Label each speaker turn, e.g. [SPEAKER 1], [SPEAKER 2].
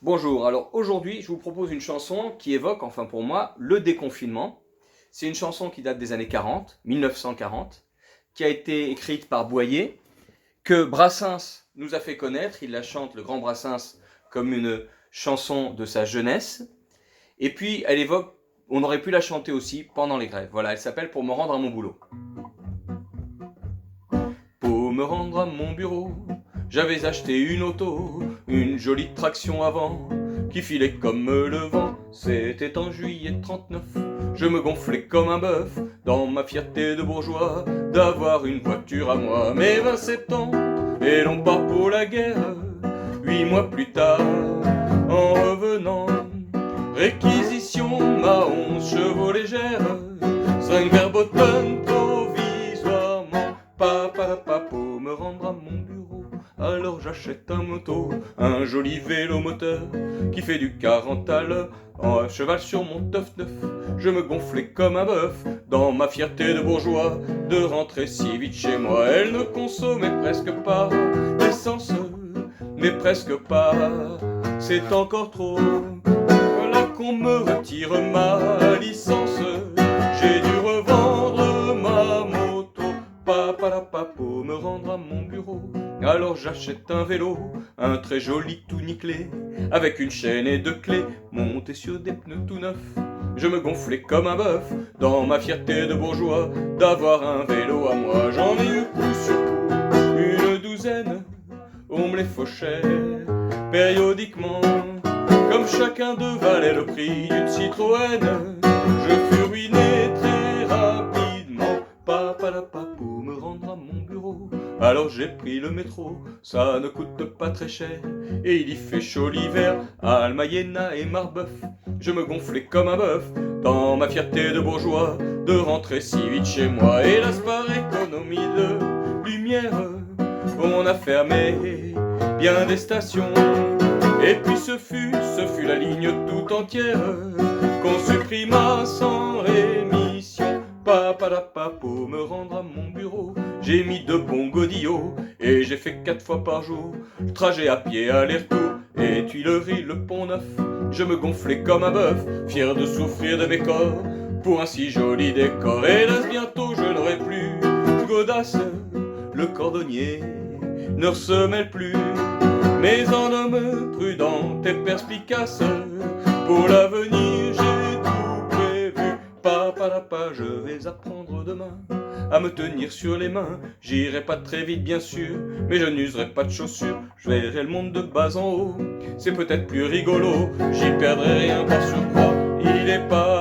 [SPEAKER 1] Bonjour, alors aujourd'hui je vous propose une chanson qui évoque, enfin pour moi, le déconfinement. C'est une chanson qui date des années 40, 1940, qui a été écrite par Boyer, que Brassens nous a fait connaître. Il la chante, le grand Brassens, comme une chanson de sa jeunesse. Et puis elle évoque, on aurait pu la chanter aussi pendant les grèves. Voilà, elle s'appelle Pour me rendre à mon boulot. Pour me rendre à mon bureau, j'avais acheté une auto, une jolie traction avant, qui filait comme le vent. C'était en juillet 39, je me gonflais comme un bœuf, dans ma fierté de bourgeois, d'avoir une voiture à moi. Mais 20 septembre, et non pas pour la guerre, 8 mois plus tard, en revenant, réquisition, ma 11 chevaux légère, 5 verboten provisoirement, pour me rendre à mon bureau. Alors j'achète un moto, un joli vélo moteur qui fait du 40 à l'heure. En cheval sur mon teuf-neuf, je me gonflais comme un bœuf, dans ma fierté de bourgeois, de rentrer si vite chez moi. Elle ne consommait presque pas d'essence, mais presque pas, c'est encore trop. Voilà qu'on me retire ma licence, j'ai dû revendre ma moto, pour me rendre à mon bureau. Alors j'achète un vélo, un très joli tout nickelé, avec une chaîne et 2 clés, monté sur des pneus tout neufs. Je me gonflais comme un bœuf, dans ma fierté de bourgeois, d'avoir un vélo à moi. J'en ai eu coup sur coup, une douzaine, on me les fauchait périodiquement. Comme chacun d'eux valait le prix d'une Citroën, je fus ruiné très rapidement, pour me rendre à mon bureau. Alors j'ai pris le métro, ça ne coûte pas très cher, et il y fait chaud l'hiver, à Almayena et Marbeuf. Je me gonflais comme un bœuf, dans ma fierté de bourgeois, de rentrer si vite chez moi. Hélas, par économie de lumière, on a fermé bien des stations. Et puis ce fut la ligne tout entière qu'on supprima sans rémission. Pour me rendre à mon bureau, j'ai mis de bons godillots et j'ai fait 4 fois par jour le trajet à pied aller-retour. Et Tuileries, le Pont-Neuf, je me gonflais comme un bœuf, fier de souffrir de mes corps pour un si joli décor. Hélas, bientôt je n'aurai plus d'audace, le cordonnier ne se mêle plus, mais en homme prudent et perspicace, pour l'avenir j'ai tout prévu. Je vais apprendre demain à me tenir sur les mains. J'irai pas très vite bien sûr, mais je n'userai pas de chaussures. Je verrai le monde de bas en haut, c'est peut-être plus rigolo. J'y perdrai rien par surcroît, il est pas